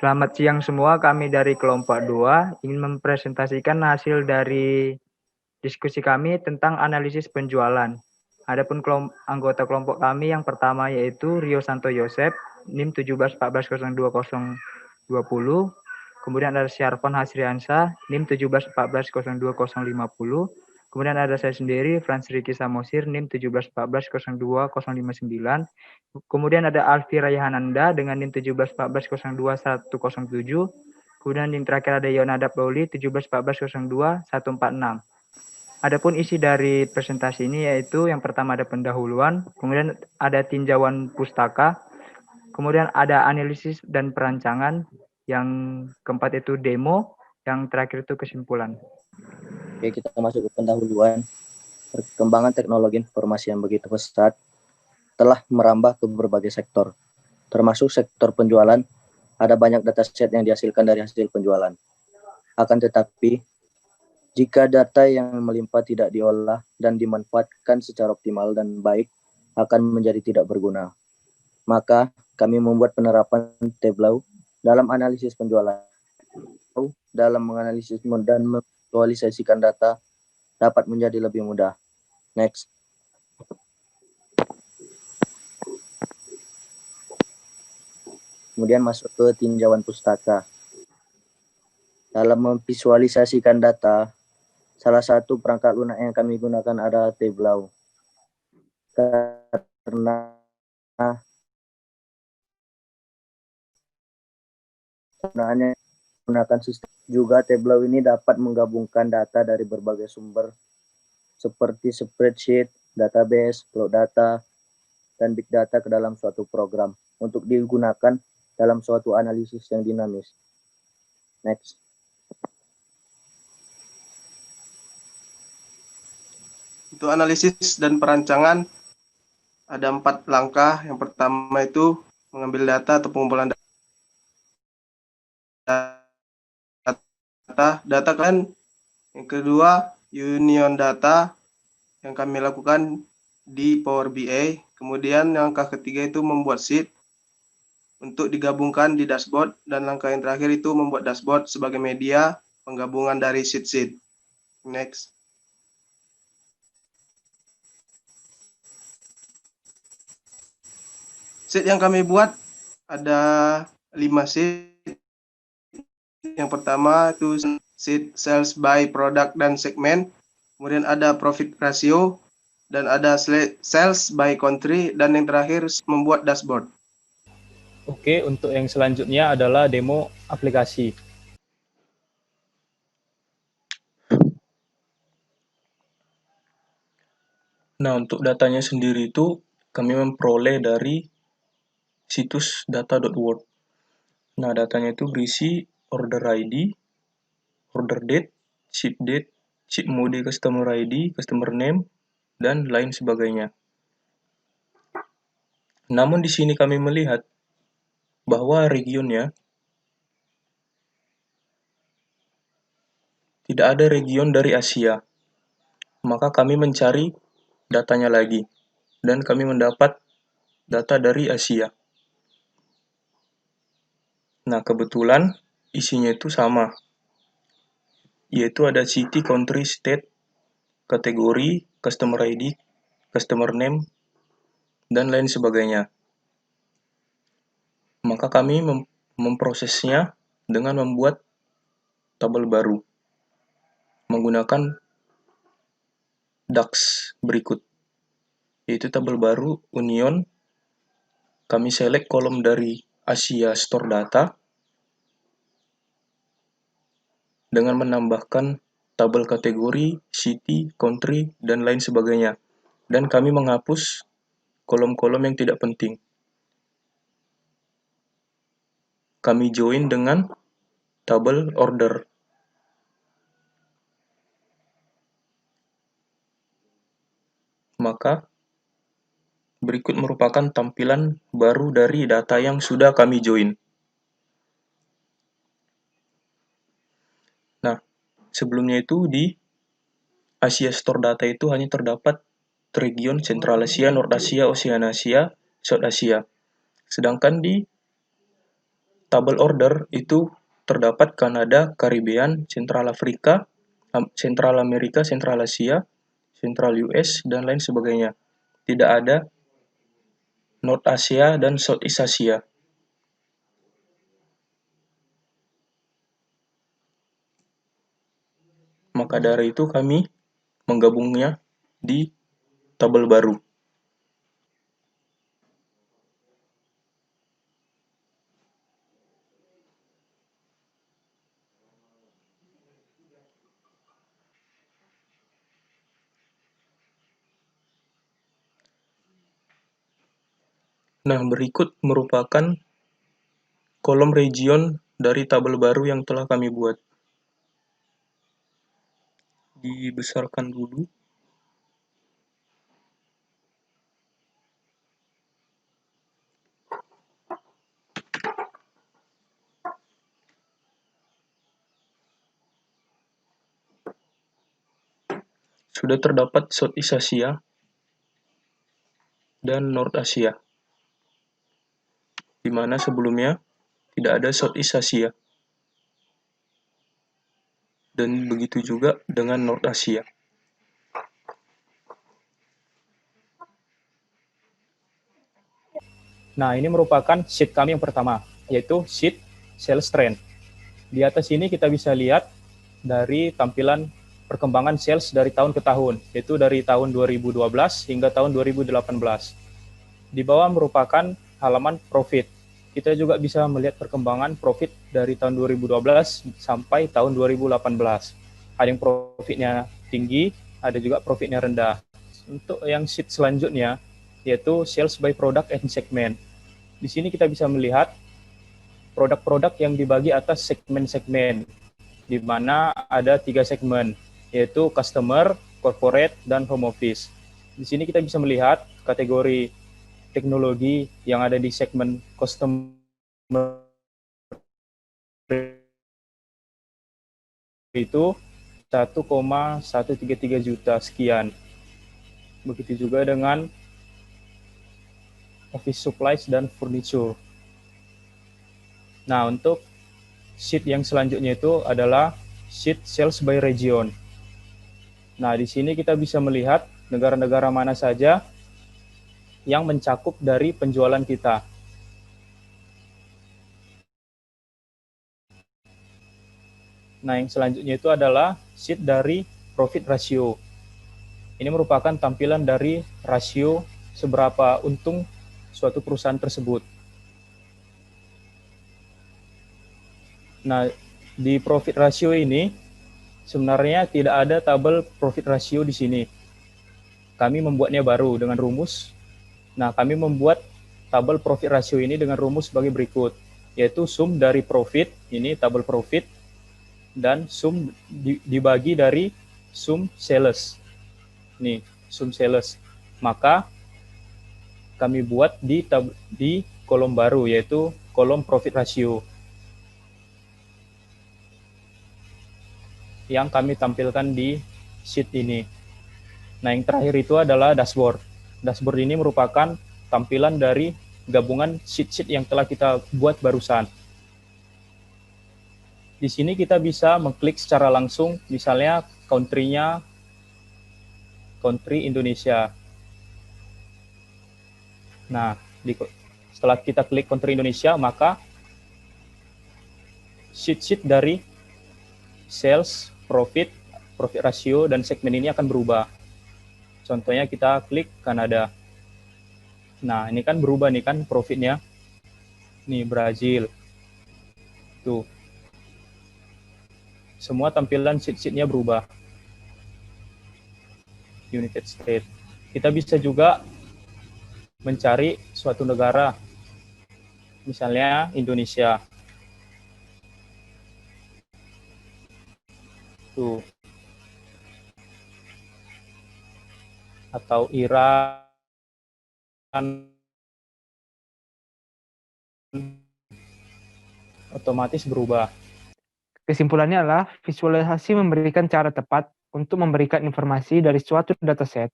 Selamat siang semua, kami dari kelompok 2 ingin mempresentasikan hasil dari diskusi kami tentang analisis penjualan. Adapun anggota kelompok kami yang pertama yaitu Rio Santo Yosep, NIM 17140220. Kemudian ada Syarfon Hasriansa, NIM 17140250. Kemudian ada saya sendiri, Frans Riki Samosir, NIM 17140259. Kemudian ada Alfi Rayhananda dengan NIM 1714021107. Kemudian NIM terakhir ada Yonada Pauli 1714020146. Adapun isi dari presentasi ini yaitu yang pertama ada pendahuluan, kemudian ada tinjauan pustaka, kemudian ada analisis dan perancangan, yang keempat itu demo, yang terakhir itu kesimpulan. Oke, kita masuk ke pendahuluan. Perkembangan teknologi informasi yang begitu pesat telah merambah ke berbagai sektor, termasuk sektor penjualan. Ada banyak dataset yang dihasilkan dari hasil penjualan. Akan tetapi, jika data yang melimpah tidak diolah dan dimanfaatkan secara optimal dan baik, akan menjadi tidak berguna. Maka, kami membuat penerapan Tableau dalam analisis penjualan. Dalam menganalisis dan memvisualisasikan data dapat menjadi lebih mudah. Next. Kemudian masuk ke tinjauan pustaka. Dalam memvisualisasikan data, salah satu perangkat lunak yang kami gunakan adalah Tableau. Karena penggunaannya menggunakan sistem juga, Tableau ini dapat menggabungkan data dari berbagai sumber seperti spreadsheet, database, plot data, dan big data ke dalam suatu program untuk digunakan dalam suatu analisis yang dinamis. Next. Untuk analisis dan perancangan ada 4 langkah. Yang pertama itu mengambil data atau pengumpulan data kan. Yang kedua, union data yang kami lakukan di Power BI. Kemudian yang langkah ketiga itu membuat sheet untuk digabungkan di dashboard, dan langkah yang terakhir itu membuat dashboard sebagai media penggabungan dari sheet. Next. Sheet yang kami buat ada 5 sheet. Yang pertama itu sheet sales by product dan segmen, kemudian ada profit ratio, dan ada sales by country, dan yang terakhir membuat dashboard. Oke, untuk yang selanjutnya adalah demo aplikasi. Nah, untuk datanya sendiri itu kami memperoleh dari situs data.world. Nah, datanya itu berisi order ID, order date, ship mode, customer ID, customer name, dan lain sebagainya. Namun di sini kami melihat bahwa regionnya tidak ada region dari Asia. Maka kami mencari datanya lagi, dan kami mendapat data dari Asia. Nah, kebetulan isinya itu sama, yaitu ada city, country, state, kategori, customer ID, customer name, dan lain sebagainya. Maka kami memprosesnya dengan membuat tabel baru menggunakan DAX berikut, yaitu tabel baru union. Kami select kolom dari Asia Store Data dengan menambahkan tabel kategori, city, country, dan lain sebagainya. Dan kami menghapus kolom-kolom yang tidak penting. Kami join dengan tabel order. Maka berikut merupakan tampilan baru dari data yang sudah kami join. Nah, sebelumnya itu di Asia Store Data itu hanya terdapat region Central Asia, North Asia, Oceania Asia, South Asia. Sedangkan di tabel order itu terdapat Kanada, Caribbean, Central Afrika, Central Amerika, Central Asia, Central US, dan lain sebagainya. Tidak ada North Asia dan Southeast Asia. Maka dari itu kami menggabungnya di tabel baru. Nah, berikut merupakan kolom region dari tabel baru yang telah kami buat. Dibesarkan dulu. Sudah terdapat Southeast Asia dan North Asia, di mana sebelumnya tidak ada Southeast Asia. Dan begitu juga dengan North Asia. Nah, ini merupakan sheet kami yang pertama, yaitu sheet sales trend. Di atas ini kita bisa lihat dari tampilan perkembangan sales dari tahun ke tahun, yaitu dari tahun 2012 hingga tahun 2018. Di bawah merupakan halaman profit. Kita juga bisa melihat perkembangan profit dari tahun 2012 sampai tahun 2018. Ada yang profitnya tinggi, ada juga profitnya rendah. Untuk yang sheet selanjutnya, yaitu sales by product and segment. Di sini kita bisa melihat produk-produk yang dibagi atas segmen-segmen, di mana ada 3 segmen, yaitu customer, corporate, dan home office. Di sini kita bisa melihat kategori teknologi yang ada di segmen customer itu 1,133 juta sekian. Begitu juga dengan office supplies dan furniture. Nah, untuk sheet yang selanjutnya itu adalah sheet sales by region. Nah, di sini kita bisa melihat negara-negara mana saja yang mencakup dari penjualan kita. Nah, yang selanjutnya itu adalah sheet dari profit ratio. Ini merupakan tampilan dari rasio seberapa untung suatu perusahaan tersebut. Nah, di profit ratio ini sebenarnya tidak ada tabel profit ratio di sini. Kami membuatnya baru dengan rumus. Nah, kami membuat tabel profit ratio ini dengan rumus sebagai berikut, yaitu sum dari profit, ini tabel profit, dan sum dibagi dari sum sales. Nih, sum sales. Maka kami buat di kolom baru, yaitu kolom profit ratio, yang kami tampilkan di sheet ini. Nah, yang terakhir itu adalah dashboard. Dashboard ini merupakan tampilan dari gabungan sheet-sheet yang telah kita buat barusan. Di sini kita bisa mengklik secara langsung, misalnya country-nya, country Indonesia. Nah, setelah kita klik country Indonesia, maka sheet-sheet dari sales, profit ratio, dan segmen ini akan berubah. Contohnya kita klik Kanada. Nah, ini kan berubah nih kan profitnya. Nih, Brazil. Tuh. Semua tampilan sheet-sheetnya berubah. United States. Kita bisa juga mencari suatu negara, misalnya Indonesia. Tuh. Atau Iran. Otomatis berubah. Kesimpulannya adalah visualisasi memberikan cara tepat untuk memberikan informasi dari suatu dataset.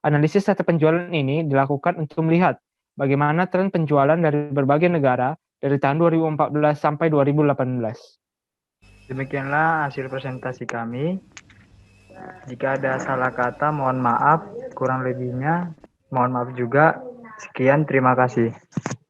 Analisis data penjualan ini dilakukan untuk melihat bagaimana tren penjualan dari berbagai negara dari tahun 2014 sampai 2018. Demikianlah hasil presentasi kami. Jika ada salah kata, mohon maaf. Kurang lebihnya, mohon maaf juga. Sekian, terima kasih.